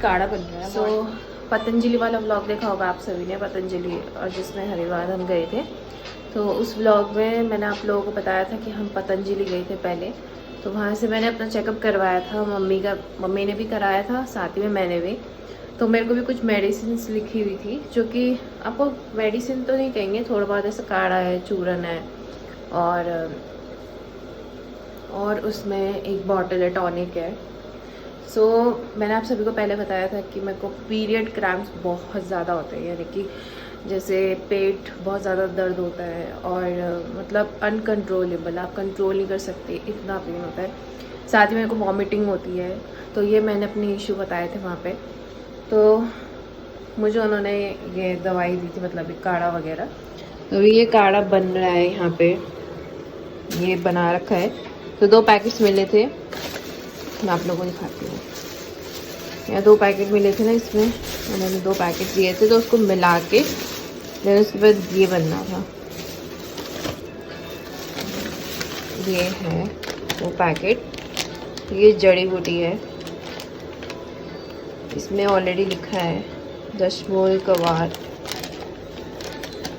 काढ़ा बन रहा है। सो पतंजलि वाला व्लॉग देखा होगा आप सभी ने, पतंजलि, और जिसमें हरिद्वार हम गए थे। तो उस व्लॉग में मैंने आप लोगों को बताया था कि हम पतंजलि गए थे पहले। तो वहाँ से मैंने अपना चेकअप करवाया था, मम्मी ने भी कराया था, साथ ही में मैंने भी। तो मेरे को भी कुछ मेडिसिन लिखी हुई थी, जो कि आपको मेडिसिन तो नहीं कहेंगे, थोड़ा बहुत ऐसा काढ़ा है, चूरन है, और उसमें एक बॉटल है, टॉनिक है। सो मैंने आप सभी को पहले बताया था कि मेरे को पीरियड क्रैम्प्स बहुत ज़्यादा होते हैं, यानी कि जैसे पेट बहुत ज़्यादा दर्द होता है और मतलब अनकंट्रोलेबल, आप कंट्रोल नहीं कर सकते, इतना पेन होता है। साथ ही मेरे को वॉमिटिंग होती है। तो ये मैंने अपने इशू बताए थे वहाँ पे। तो मुझे उन्होंने ये दवाई दी थी, मतलब एक काढ़ा वगैरह। तो ये काढ़ा बन रहा है यहाँ पे, ये बना रखा है। तो 2 पैकेट्स मिले थे, मैं आप लोगों को दिखाती हूँ। यहाँ 2 पैकेट मिले थे ना, इसमें उन्होंने 2 पैकेट दिए थे। तो उसको मिला के फिर उसके बाद ये बनना था। ये है वो पैकेट, ये जड़ी बूटी है, इसमें ऑलरेडी लिखा है दशमूल कवार।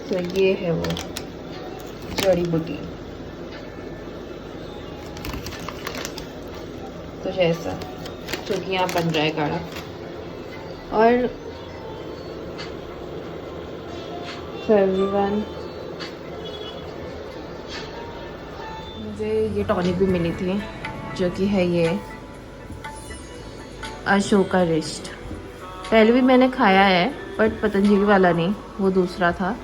तो ये है वो जड़ी बूटी, तो ऐसा जो कि यहाँ बन रहा है काढ़ा। और एवरीवन, मुझे ये टॉनिक भी मिली थी, जो कि है ये अशोका रिस्ट। पहले भी मैंने खाया है, बट पतंजलि वाला नहीं, वो दूसरा था,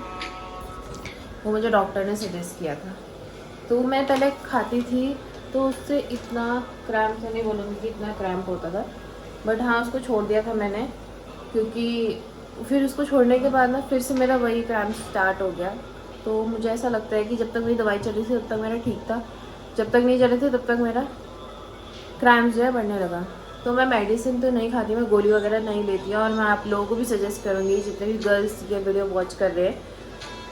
वो मुझे डॉक्टर ने सजेस्ट किया था। तो मैं पहले खाती थी, तो उससे इतना क्रैम्प तो नहीं बोलूँगी कि इतना क्रैम्प होता था, बट हाँ उसको छोड़ दिया था मैंने, क्योंकि फिर उसको छोड़ने के बाद ना फिर से मेरा वही क्रैम्प स्टार्ट हो गया। तो मुझे ऐसा लगता है कि जब तक मेरी दवाई चल रही थी तब तक मेरा ठीक था, जब तक नहीं चल रही थी तब तक मेरा क्रैम्प जो है बढ़ने लगा। तो मैं मेडिसिन तो नहीं खाती, मैं गोली वगैरह नहीं लेती हूँ। और मैं आप लोगों को भी सजेस्ट करूँगी, जितने भी गर्ल्स ये वीडियो वॉच कर रहे हैं,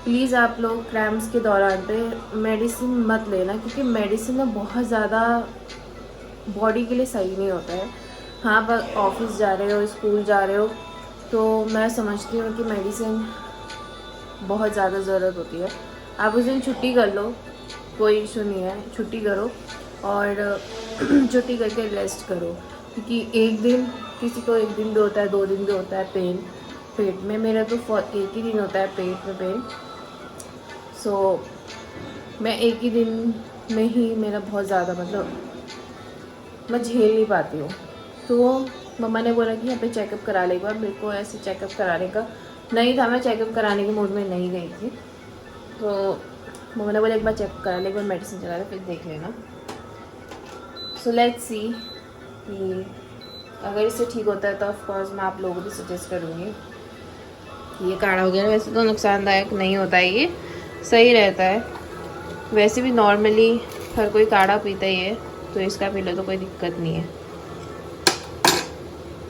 प्लीज़ आप लोग क्रैम्प्स के दौरान पे मेडिसिन मत लेना, क्योंकि मेडिसिन ना बहुत ज़्यादा बॉडी के लिए सही नहीं होता है। हाँ, आप ऑफिस जा रहे हो, स्कूल जा रहे हो, तो मैं समझती हूँ कि मेडिसिन बहुत ज़्यादा ज़रूरत होती है। आप उस दिन छुट्टी कर लो, कोई इशू नहीं है, छुट्टी करो और छुट्टी करके रेस्ट करो, क्योंकि एक दिन, किसी को 1 दिन भी होता है, 2 दिन भी होता है पेन पेट में। मेरा तो 1 ही दिन होता है पेट में पेन। सो मैं 1 ही दिन में ही मेरा बहुत ज़्यादा, मतलब मैं झेल नहीं पाती हूँ। तो मम्मा ने बोला कि यहाँ पे चेकअप करा ले एक बार। मेरे को ऐसे चेकअप कराने का नहीं था, मैं चेकअप कराने के मूड में नहीं गई थी। तो मम्मा ने बोला एक बार चेकअप करा ले, एक बार मेडिसिन चला ले, फिर देख लेना। सो लेट्स सी कि अगर इससे ठीक होता है तो ऑफकोर्स मैं आप लोगों को भी सजेस्ट करूँगी कि ये काढ़ा वगैरह, वैसे तो नुकसानदायक नहीं होता है, ये सही रहता है। वैसे भी नॉर्मली हर कोई काढ़ा पीता ही है, तो इसका पी लो तो कोई दिक्कत नहीं है।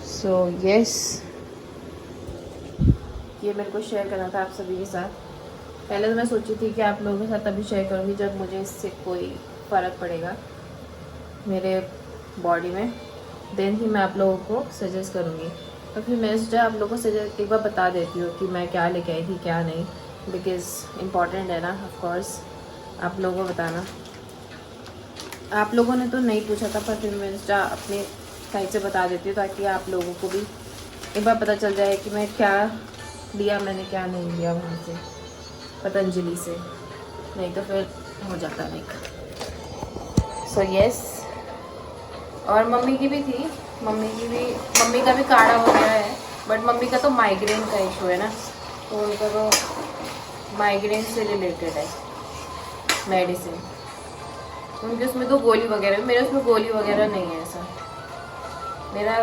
सो यस, ये मेरे को शेयर करना था आप सभी के साथ। पहले तो मैं सोची थी कि आप लोगों के साथ तभी शेयर करूँगी जब मुझे इससे कोई फ़र्क पड़ेगा मेरे बॉडी में, देन ही मैं आप लोगों को सजेस्ट करूँगी। तो फिर मैं सोचा आप लोगों को सजेस्ट एक बार बता देती हूँ कि मैं क्या लेके आई थी क्या नहीं, बिकॉज़ इम्पॉर्टेंट है ना, ऑफ कोर्स आप लोगों को बताना। आप लोगों ने तो नहीं पूछा था, पर फिर मैं सोचा अपने साइड से बता देती हूँ, ताकि आप लोगों को भी एक बार पता चल जाए कि मैं क्या लिया, मैंने क्या नहीं लिया वहाँ से पतंजलि से, नहीं तो फिर हो जाता नहीं। सो यस, और मम्मी की भी थी, मम्मी का भी काढ़ा वगैरह है, बट मम्मी का तो माइग्रेन का इशू है ना, तो उनका तो माइग्रेन से रिलेटेड है मेडिसिन, उनके उसमें तो गोली वगैरह, मेरे उसमें गोली वगैरह नहीं है ऐसा। मेरा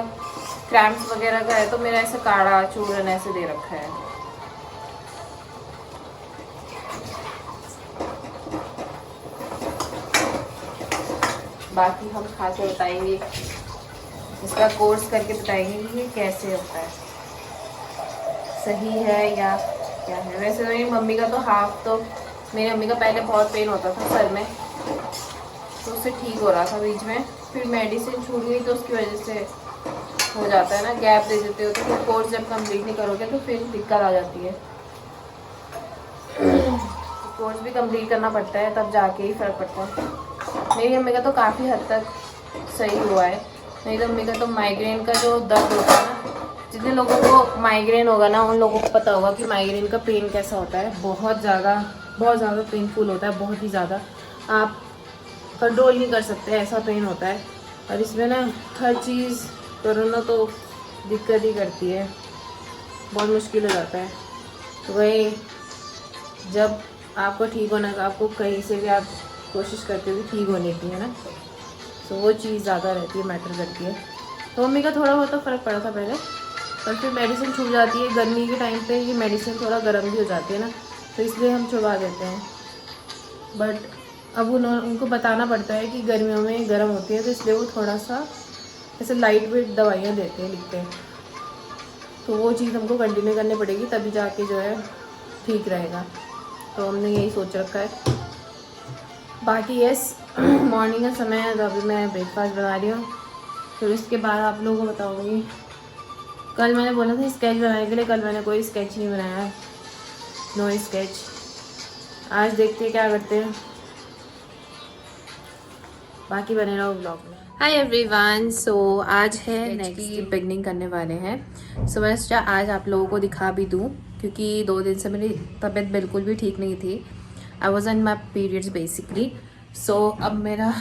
क्रैम्प्स वगैरह का है, तो मेरा ऐसा काढ़ा चूरन ऐसे दे रखा है। बाकी हम खा के बताएंगे, इसका कोर्स करके बताएंगे कि ये कैसे होता है, सही है या क्या है। वैसे तो मेरी मम्मी का तो हाफ, तो मेरी मम्मी का पहले बहुत पेन होता था सर में, तो उससे ठीक हो रहा था बीच में, फिर मेडिसिन छूट गई तो उसकी वजह से हो जाता है ना, गैप दे देते हो तो फिर कोर्स जब कंप्लीट नहीं करोगे तो फिर दिक्कत आ जाती है। कोर्स भी कंप्लीट करना पड़ता है तब जाके ही फ़र्क पड़ता है। मेरी मम्मी का तो काफ़ी हद तक सही हुआ है। मेरी मम्मी का तो माइग्रेन का जो दर्द होता है ना, जितने लोगों को माइग्रेन होगा ना उन लोगों को पता होगा कि माइग्रेन का पेन कैसा होता है। बहुत ज़्यादा पेनफुल होता है, बहुत ही ज़्यादा। आप कंट्रोल नहीं कर सकते, ऐसा पेन होता है। और इसमें ना हर चीज़ करो ना तो दिक्कत ही करती है, बहुत मुश्किल हो जाता है। तो वही जब आपको ठीक होना तो आपको कहीं से भी आप कोशिश करते हो कि ठीक होने की, है ना, तो वो चीज़ ज़्यादा रहती है, मैटर करती है। तो मम्मी का थोड़ा बहुत तो फ़र्क पड़ा था पहले, पर फिर मेडिसिन छूट जाती है। गर्मी के टाइम पे ये मेडिसिन थोड़ा गर्म भी हो जाती है ना, तो इसलिए हम छुड़वा देते हैं। बट अब उनको बताना पड़ता है कि गर्मियों में गर्म होती है, तो इसलिए वो थोड़ा सा ऐसे लाइट वेट दवाइयाँ देते हैं, लिखते हैं। तो वो चीज़ हमको कंटिन्यू करनी पड़ेगी, तभी जाके जो है ठीक रहेगा। तो हमने यही सोच रखा है। बाकी यस, मॉर्निंग का समय है तो अभी मैं ब्रेकफास्ट बना रही हूँ, फिर उसके बाद आप लोगों को बताऊँगी। कल मैंने बोला था स्केच बनाने के लिए, कल मैंने कोई स्केच नहीं बनाया, नो स्केच। आज देखते हैं क्या करते हैं, बाकी बने रहो ब्लॉग में। हाय एवरीवन, सो आज है नेक्स्ट की बिगनिंग करने वाले हैं। सो मैं सोचा आज आप लोगों को दिखा भी दूँ, क्योंकि 2 दिन से मेरी तबीयत बिल्कुल भी ठीक नहीं थी। I was in my periods basically. So अब मेरा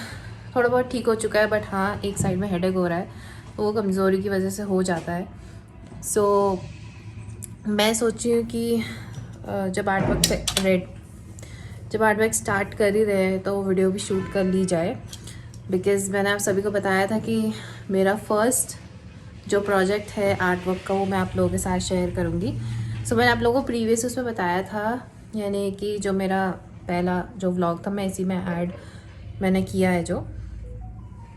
थोड़ा बहुत ठीक हो चुका है, बट हाँ एक साइड में हेडेक हो रहा है, तो वो कमज़ोरी की वजह से हो जाता है। सो मैं सोची हूँ कि जब आर्ट वर्क स्टार्ट कर ही रहे हैं तो वीडियो भी शूट कर ली जाए। बिकॉज़ मैंने आप सभी को बताया था कि मेरा फर्स्ट जो प्रोजेक्ट है आर्ट वर्क का, वो मैं आप लोगों के साथ शेयर करूँगी। सो मैंने आप लोगों को प्रीवियस उसमें बताया था, यानी कि जो मेरा पहला जो व्लॉग था मैं इसी में ऐड मैंने किया है, जो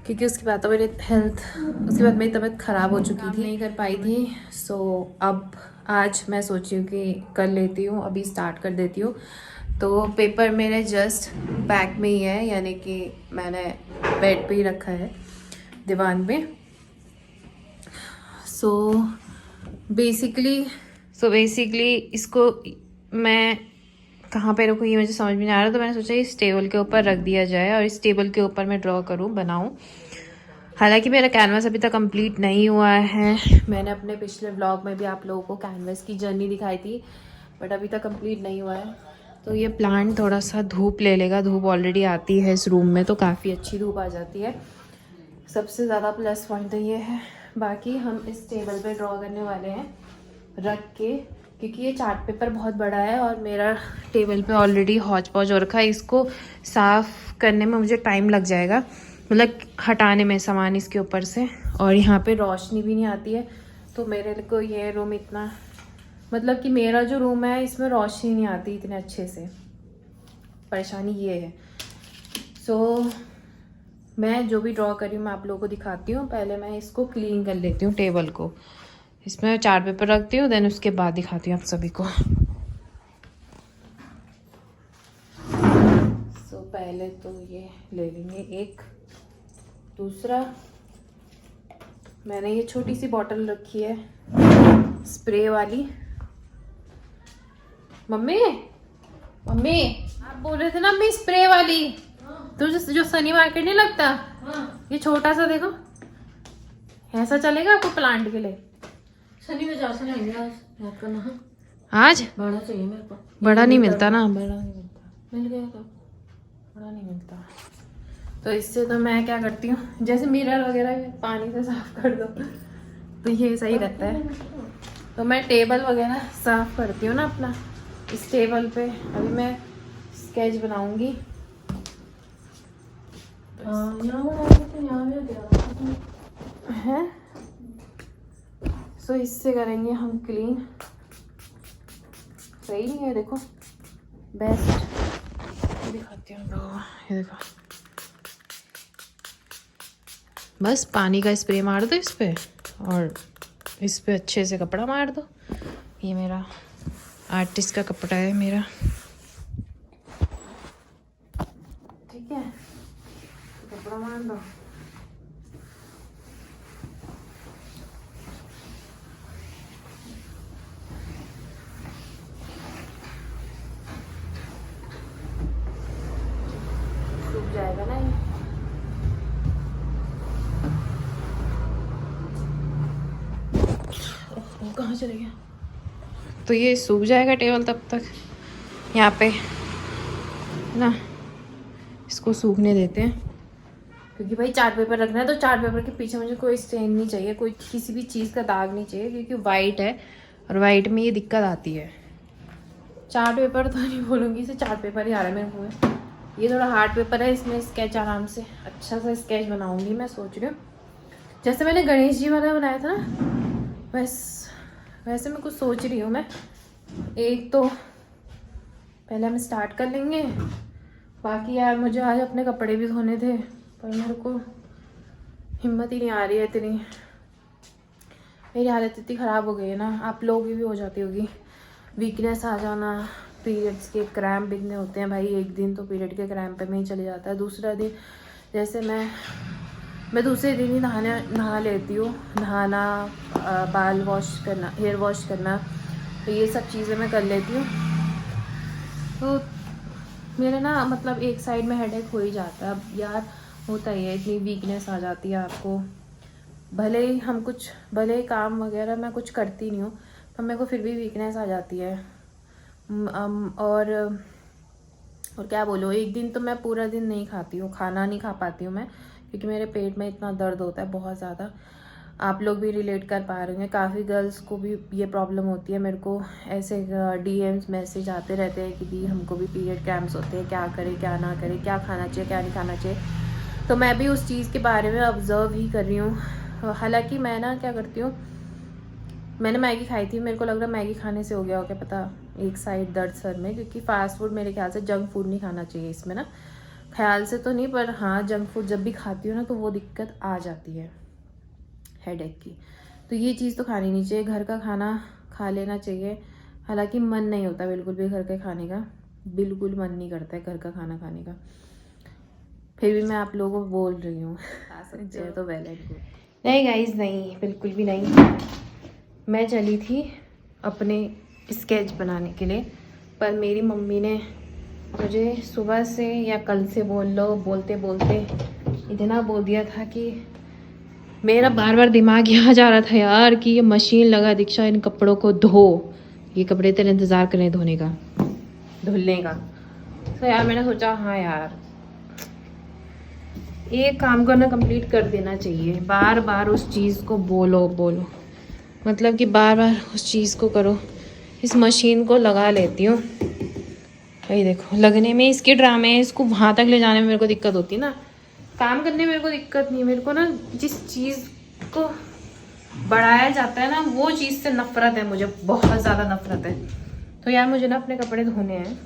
क्योंकि उसके बाद तो उसके बाद मेरी तबीयत ख़राब हो चुकी थी, नहीं कर पाई थी। सो अब आज मैं सोची हूँ कि कर लेती हूँ, अभी स्टार्ट कर देती हूँ। तो पेपर मेरे जस्ट बैक में ही है, यानी कि मैंने बेड पे ही रखा है, दीवान पे। सो बेसिकली इसको मैं कहाँ पे रखूँ ये मुझे समझ में नहीं आ रहा, तो मैंने सोचा इस टेबल के ऊपर रख दिया जाए और इस टेबल के ऊपर मैं ड्रॉ करूँ, बनाऊँ। हालांकि मेरा कैनवास अभी तक कंप्लीट नहीं हुआ है। मैंने अपने पिछले व्लॉग में भी आप लोगों को कैनवास की जर्नी दिखाई थी, बट अभी तक कंप्लीट नहीं हुआ है। तो ये प्लांट थोड़ा सा धूप ले लेगा, धूप ऑलरेडी आती है इस रूम में, तो काफ़ी अच्छी धूप आ जाती है। सबसे ज़्यादा प्लस पॉइंट तो ये है। बाकी हम इस टेबल पे ड्रॉ करने वाले हैं रख के, क्योंकि ये चार्ट पेपर बहुत बड़ा है और मेरा टेबल पे ऑलरेडी हौच पौच हो रखा है। इसको साफ़ करने में मुझे टाइम लग जाएगा, मतलब हटाने में सामान इसके ऊपर से, और यहाँ पे रोशनी भी नहीं आती है। तो मेरे को ये रूम इतना, मतलब कि मेरा जो रूम है इसमें रोशनी नहीं आती इतने अच्छे से, परेशानी ये है। सो मैं जो भी ड्रॉ करी हूँ मैं आप लोगों को दिखाती हूँ। पहले मैं इसको क्लीन कर लेती हूँ टेबल को, इसमें चार्ट पेपर रखती हूँ, देन उसके बाद दिखाती हूँ आप सभी को। सो पहले तो ये ले लेंगे एक। दूसरा मैंने ये छोटी सी बॉटल रखी है स्प्रे वाली। मम्मी आप बोल रहे थे ना मम्मी स्प्रे वाली, तो जो सनी मार्केट नहीं लगता, ये छोटा सा देखो, ऐसा चलेगा आपको प्लांट के लिए? सनी में जा नहीं आज बड़ा चाहिए मेरे को, बड़ा नहीं मिलता ना, बड़ा नहीं मिलता, मिल गया तो बड़ा नहीं मिलता। तो इससे तो मैं क्या करती हूँ, जैसे मिरर वगैरह पानी से साफ कर दो तो ये सही रहता है। तो मैं टेबल वगैरह साफ करती हूँ ना अपना, इस टेबल पे अभी मैं स्केच बनाऊंगी। है सो इससे करेंगे हम क्लीन। सही नहीं है, देखो बेस्ट दिखाती हूँ लोगों, ये देखो, बस पानी का स्प्रे मार दो इस पे और इस पे अच्छे से कपड़ा मार दो। ये मेरा आर्टिस्ट का कपड़ा है मेरा, ठीक है, कपड़ा मार दो। वो कहाँ चले गया? तो ये सूख जाएगा टेबल तब तक यहाँ पे ना, इसको सूखने देते हैं। क्योंकि भाई चार्ट पेपर रखना है तो चार्ट पेपर के पीछे मुझे कोई स्टेन नहीं चाहिए, कोई किसी भी चीज़ का दाग नहीं चाहिए, क्योंकि वाइट है और वाइट में ये दिक्कत आती है। चार्ट पेपर तो नहीं बोलूँगी, इसे चार्ट पेपर ही आ रहा है मेरे मुँह में। ये थोड़ा हार्ड पेपर है, इसमें स्केच आराम से अच्छा सा स्केच बनाऊँगी मैं, सोच रही हूँ। जैसे मैंने गणेश जी वाला बनाया था ना, वैसे मैं कुछ सोच रही हूँ मैं। एक तो पहले हम स्टार्ट कर लेंगे। बाकी यार मुझे आज अपने कपड़े भी धोने थे, पर मेरे को हिम्मत ही नहीं आ रही है इतनी। मेरी हालत इतनी ख़राब हो गई है ना, आप लोगों की भी हो जाती होगी। वीकनेस आ जाना, पीरियड्स के क्रैम्प इतने होते हैं भाई, एक दिन तो पीरियड के क्रैम्प में ही चले जाता है। दूसरा दिन जैसे मैं दूसरे दिन ही नहा लेती हूँ। नहाना, बाल वॉश करना, हेयर वॉश करना, तो ये सब चीज़ें मैं कर लेती हूँ। तो मेरे ना मतलब एक साइड में हेडेक हो ही जाता है। अब यार होता ही है, इतनी वीकनेस आ जाती है आपको। भले ही काम वगैरह मैं कुछ करती नहीं हूँ, पर मेरे को फिर भी वीकनेस आ जाती है। और क्या बोलूँ, एक दिन तो मैं पूरा दिन नहीं खाती हूँ, खाना नहीं खा पाती हूँ मैं, क्योंकि मेरे पेट में इतना दर्द होता है बहुत ज़्यादा। आप लोग भी रिलेट कर पा रहे हैं, काफ़ी गर्ल्स को भी ये प्रॉब्लम होती है। मेरे को ऐसे DMs मैसेज आते रहते हैं कि दी हमको भी पीरियड क्रैम्प्स होते हैं, क्या करें क्या ना करें, क्या खाना चाहिए क्या नहीं खाना चाहिए। तो मैं भी उस चीज़ के बारे में ऑब्ज़र्व ही कर रही हूँ। हालांकि मैं ना क्या करती हूँ, मैंने मैगी खाई थी, मेरे को लग रहा मैगी खाने से हो गया हो क्या पता, एक साइड दर्द सर में। क्योंकि फास्ट फूड मेरे ख्याल से, जंक फूड नहीं खाना चाहिए इसमें ना, ख्याल से तो नहीं, पर हाँ जंक फूड जब भी खाती हूँ ना तो वो दिक्कत आ जाती है हेडेक की। तो ये चीज़ तो खानी नहीं चाहिए, घर का खाना खा लेना चाहिए। हालांकि मन नहीं होता बिल्कुल भी घर के खाने का, बिल्कुल मन नहीं करता है घर का खाना खाने का, फिर भी मैं आप लोगों को बोल रही हूँ तो वेल एंड गुड। नहीं गाइज, नहीं बिल्कुल भी नहीं। मैं चली थी अपने स्केच बनाने के लिए, पर मेरी मम्मी ने मुझे सुबह से या कल से बोलते बोलते इतना बोल दिया था कि मेरा बार बार दिमाग यहाँ जा रहा था यार कि ये मशीन लगा दीक्षा, इन कपड़ों को धो, ये कपड़े तेरे इंतज़ार करें धोने का, धुलने का। तो यार मैंने सोचा हाँ यार, एक काम को ना कंप्लीट कर देना चाहिए। बार बार उस चीज़ को बोलो मतलब कि बार बार उस चीज़ को करो। इस मशीन को लगा लेती हूँ, भाई देखो लगने में इसके ड्रामे हैं, इसको वहाँ तक ले जाने में मेरे को दिक्कत होती है ना, काम करने में मेरे को दिक्कत नहीं। मेरे को ना जिस चीज़ को बढ़ाया जाता है ना, वो चीज़ से नफरत है मुझे, बहुत ज़्यादा नफरत है। तो यार मुझे ना अपने कपड़े धोने हैं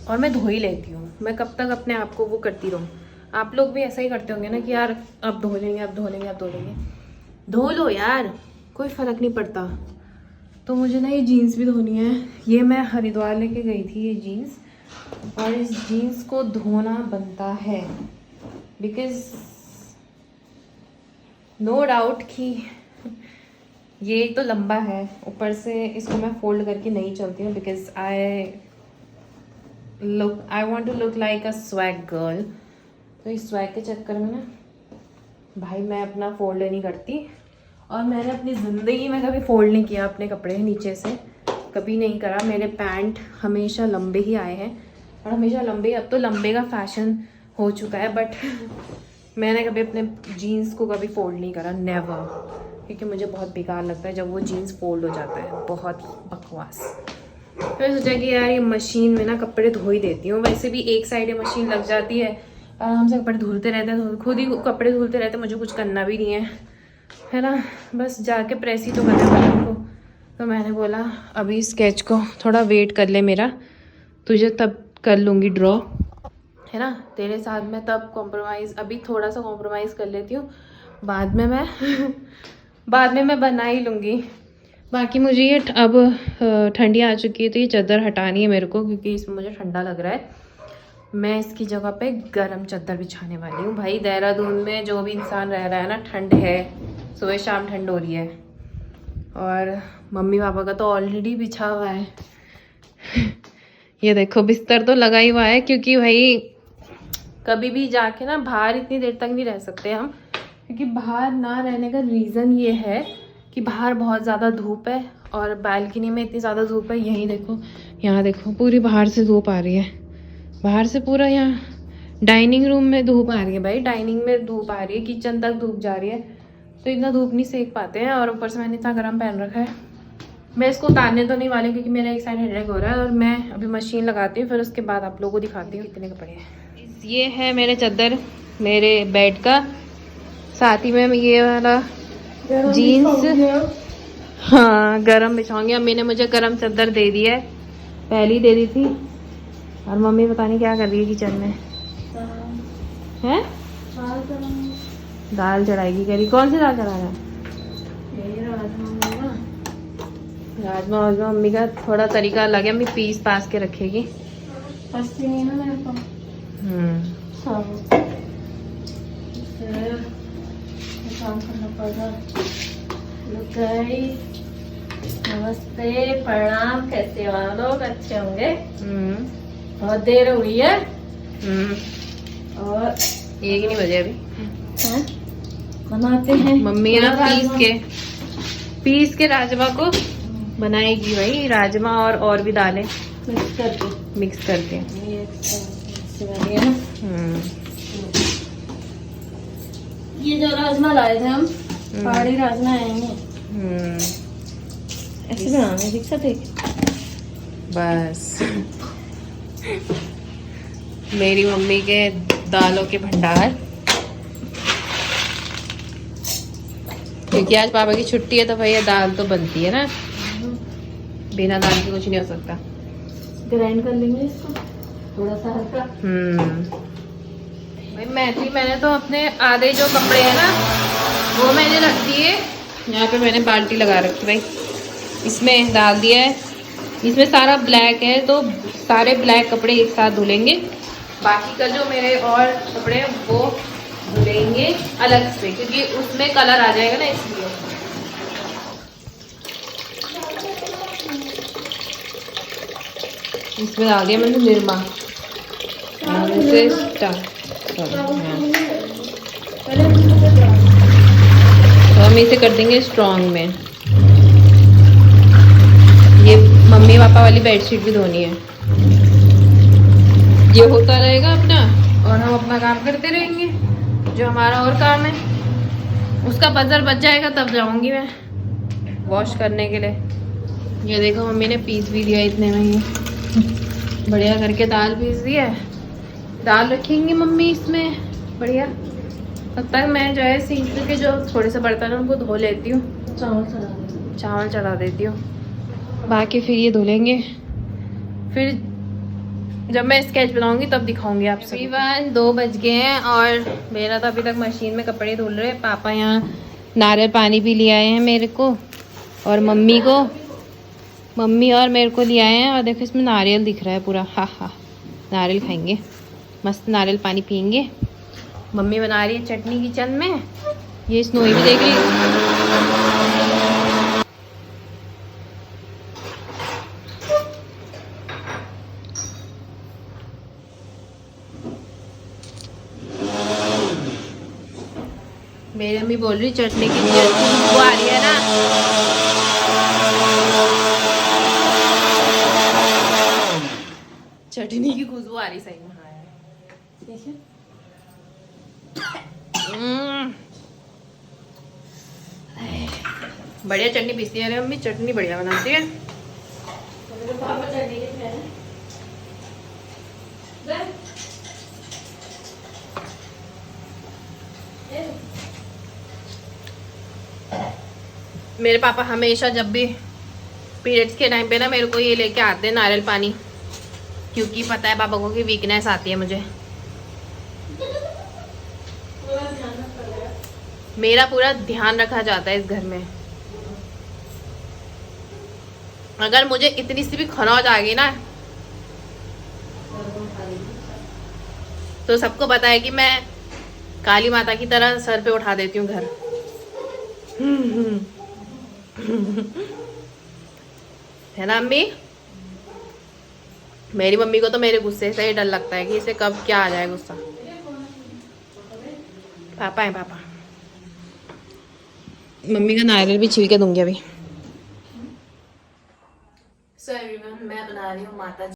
और मैं धो ही लेती हूँ। मैं कब तक अपने आप को वो करती रहूँ। आप लोग भी ऐसा ही करते होंगे ना कि यार अब धो लेंगे, धो लो यार, कोई फ़र्क नहीं पड़ता। तो मुझे ना ये जीन्स भी धोनी है। ये मैं हरिद्वार लेके गई थी ये जीन्स, और इस जीन्स को धोना बनता है, बिकॉज़ नो डाउट कि ये एक तो लंबा है, ऊपर से इसको मैं फोल्ड करके नहीं चलती हूँ, because I want to look like a swag girl. तो इस स्वैग के चक्कर में ना भाई मैं अपना फोल्ड नहीं करती, और मैंने अपनी ज़िंदगी में कभी फोल्ड नहीं किया अपने कपड़े नीचे से, कभी नहीं करा। मेरे पैंट हमेशा लंबे ही आए हैं, और हमेशा लंबे, अब तो लंबे का फैशन हो चुका है, बट मैंने कभी अपने जीन्स को कभी फोल्ड नहीं करा, नेवर। क्योंकि मुझे बहुत बेकार लगता है जब वो जीन्स फोल्ड हो जाता है, बहुत बकवास। तो मैं सोचा कि यार ये मशीन में ना कपड़े धो ही देती हूँ। वैसे भी एक साइड मशीन लग जाती है, आराम से कपड़े धुलते रहते हैं, खुद ही कपड़े धुलते रहते हैं, मुझे कुछ करना भी नहीं है ना, बस जाके प्रेस ही तो करना पड़ा उनको। तो मैंने बोला अभी स्केच को थोड़ा वेट कर ले मेरा, तुझे तब कर लूँगी ड्रॉ, है ना, तेरे साथ मैं तब कॉम्प्रोमाइज़, अभी थोड़ा सा कॉम्प्रोमाइज़ कर लेती हूँ, बाद में मैं बाद में मैं बना ही लूँगी। बाकी मुझे ये अब ठंडी आ चुकी है, तो ये चादर हटानी है मेरे को, क्योंकि इसमें मुझे ठंडा लग रहा है। मैं इसकी जगह पे गरम चादर बिछाने वाली हूँ। भाई देहरादून में जो भी इंसान रह रहा है ना, ठंड है, सुबह शाम ठंड हो रही है, और मम्मी पापा का तो ऑलरेडी बिछा हुआ है। ये देखो बिस्तर तो लगा ही हुआ है, क्योंकि भाई कभी भी जाके ना बाहर इतनी देर तक नहीं रह सकते हम, क्योंकि बाहर ना रहने का रीज़न ये है कि बाहर बहुत ज़्यादा धूप है और बालकनी में इतनी ज़्यादा धूप है। यहीं देखो, यहाँ देखो, पूरी बाहर से धूप आ रही है, बाहर से पूरा यहाँ डाइनिंग रूम में धूप आ रही है भाई, डाइनिंग में धूप आ रही है, किचन तक धूप जा रही है। तो इतना धूप नहीं सेक पाते हैं। और ऊपर से मैंने इतना गर्म पहन रखा है। मैं इसको उतारने तो नहीं वाली क्योंकि मेरा एक साइड हेडेक हो रहा है। और मैं अभी मशीन लगाती हूँ, फिर उसके बाद आप लोगों को दिखाती हूँ कितने कपड़े हैं। ये है मेरे चादर मेरे बेड का, साथ ही में ये वाला जीन्स, हाँ गरम बिछाऊंगी। अम्मी ने मुझे गरम चादर दे दी है, पहली दे दी थी। और मम्मी पता नहीं क्या कर रही है किचन में, है दाल चढ़ाएगी कह रही। कौन सी दाल चढ़ा रहा है? राजमा वाजमा मम्मी का थोड़ा तरीका अलग है, मम्मी पीस पास के रखेगी। नहीं ना मेरे को। काम करना पड़ा। नमस्ते, प्रणाम, कैसे हो आप लोग? अच्छे होंगे। बहुत देर हुई है और 1 नहीं बजे अभी। बनाते हैं मम्मी ना पीस के राजमा को बनाएगी भाई, राजमा और भी दालें मिक्स करके। ये जो राजमा लाए थे हम, पहाड़ी राजमा आएंगे, ऐसे बनाने दिक्कत है। बस मेरी मम्मी के दालों के भंडार, क्योंकि आज पापा की छुट्टी है तो भैया दाल तो बनती है ना, बिना दाल के कुछ नहीं हो सकता। ग्राइंड कर लेंगे इसको थोड़ा सा हल्का। भाई मैंने तो अपने आधे जो कपड़े हैं ना वो मैंने रख दिए। यहाँ पे मैंने बाल्टी लगा रखी भाई, इसमें डाल दिया है। इसमें सारा ब्लैक है तो सारे ब्लैक कपड़े एक साथ धुलेंगे। बाकी का जो मेरे और कपड़े हैं वो धुलेंगे अलग से, क्योंकि उसमें कलर आ जाएगा ना, इसलिए। इसमें डाल दिया मैंने निरमा, तो हम इसे कर देंगे स्ट्रॉन्ग में। ये मम्मी पापा वाली बेडशीट भी धोनी है। ये होता रहेगा अपना और हम अपना काम करते रहेंगे। जो हमारा और काम है उसका बजर बच जाएगा तब जाऊंगी मैं वॉश करने के लिए। ये देखो मम्मी ने पीस भी दिया इतने में, ही बढ़िया करके दाल पीस दी है। दाल रखेंगी मम्मी इसमें बढ़िया। तब तक मैं जो है सिंक के जो थोड़े से बर्तन है उनको धो लेती हूँ, चावल चढ़ा देती हूँ, बाकी फिर ये धुलेंगे। फिर जब मैं स्केच बनाऊंगी तब दिखाऊंगी आपसे। एवरीवन 2 बज गए हैं और मेरा तो अभी तक मशीन में कपड़े धुल रहे हैं। पापा यहाँ नारियल पानी भी ले आए हैं मेरे को और मम्मी और मेरे को ले आए हैं। और देखो इसमें नारियल दिख रहा है पूरा, हा नारियल खाएंगे, मस्त नारियल पानी पियेंगे। मम्मी बना रही है चटनी किचन में। ये स्नोई भी देख रही है। मेरी मम्मी बोल रही चटनी की खुशबू आ रही है ना। चटनी की खुशबू आ रही सही में। बढ़िया चटनी पीसती है मम्मी, चटनी बढ़िया बनाती है। मेरे पापा हमेशा जब भी पीरियड्स के टाइम पे ना मेरे को ये लेके आते हैं नारियल पानी, क्योंकि पता है पापा को कि वीकनेस आती है मुझे। मेरा पूरा ध्यान रखा जाता है इस घर में। अगर मुझे इतनी सी भी खरौज आ गई ना तो सबको पता है कि मैं काली माता की तरह सर पे उठा देती हूँ घर। है ना अम्मी? मेरी मम्मी को तो मेरे गुस्से से ही डर लगता है कि इसे कब क्या आ जाए गुस्सा। पापा है पापा, मम्मी का नारियल भी छिल के दूंगी अभी। सो एवरीवन, मैं बना रही हूँ माता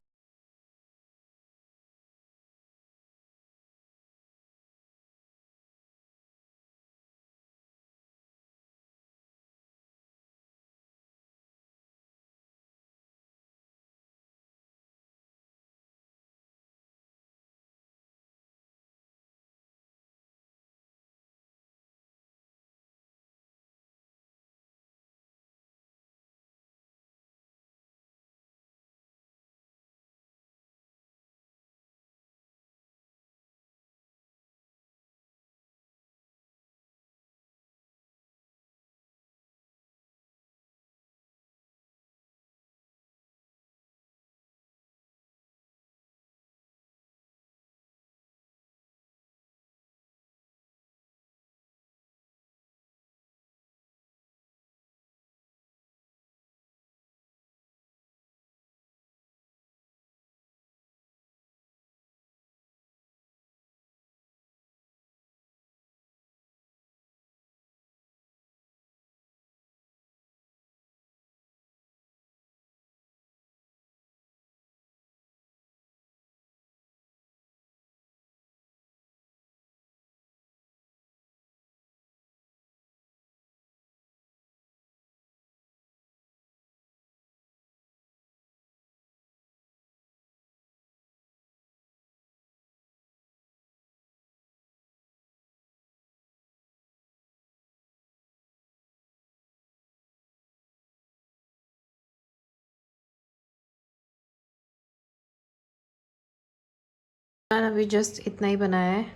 अभी जस्ट इतना ही बनाया है,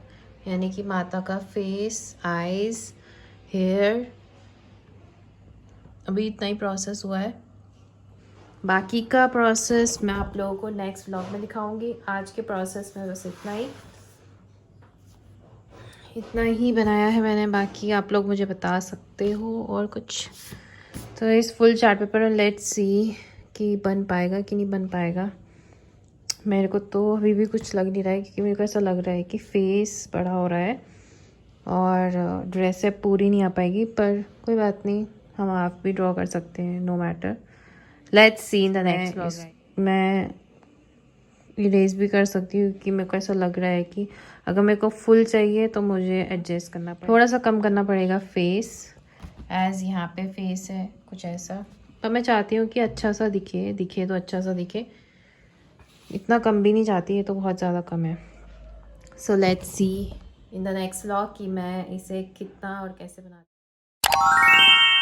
यानी कि माता का फेस, आईज, हेयर, अभी इतना ही प्रोसेस हुआ है। बाकी का प्रोसेस मैं आप लोगों को नेक्स्ट व्लॉग में दिखाऊंगी। आज के प्रोसेस में बस इतना ही बनाया है मैंने। बाकी आप लोग मुझे बता सकते हो और कुछ। तो इस फुल चार्ट पेपर में लेट्स सी कि बन पाएगा कि नहीं बन पाएगा। मेरे को तो अभी भी कुछ लग नहीं रहा है, क्योंकि मेरे को ऐसा लग रहा है कि फेस बड़ा हो रहा है और ड्रेस अब पूरी नहीं आ पाएगी, पर कोई बात नहीं, हम आप भी ड्रॉ कर सकते हैं, no matter. Let's see in the next vlog. मैं इरेज भी कर सकती हूँ, कि मेरे को ऐसा लग रहा है कि अगर मेरे को फुल चाहिए तो मुझे एडजस्ट करना पड़ेगा, थोड़ा सा कम करना पड़ेगा फेस, एज यहाँ पे फेस है कुछ ऐसा। पर मैं चाहती हूँ कि अच्छा सा दिखे तो अच्छा सा दिखे, इतना कम भी नहीं चाहती है तो बहुत ज़्यादा कम है। So let's see in the next vlog कि मैं इसे कितना और कैसे बनाती हूँ।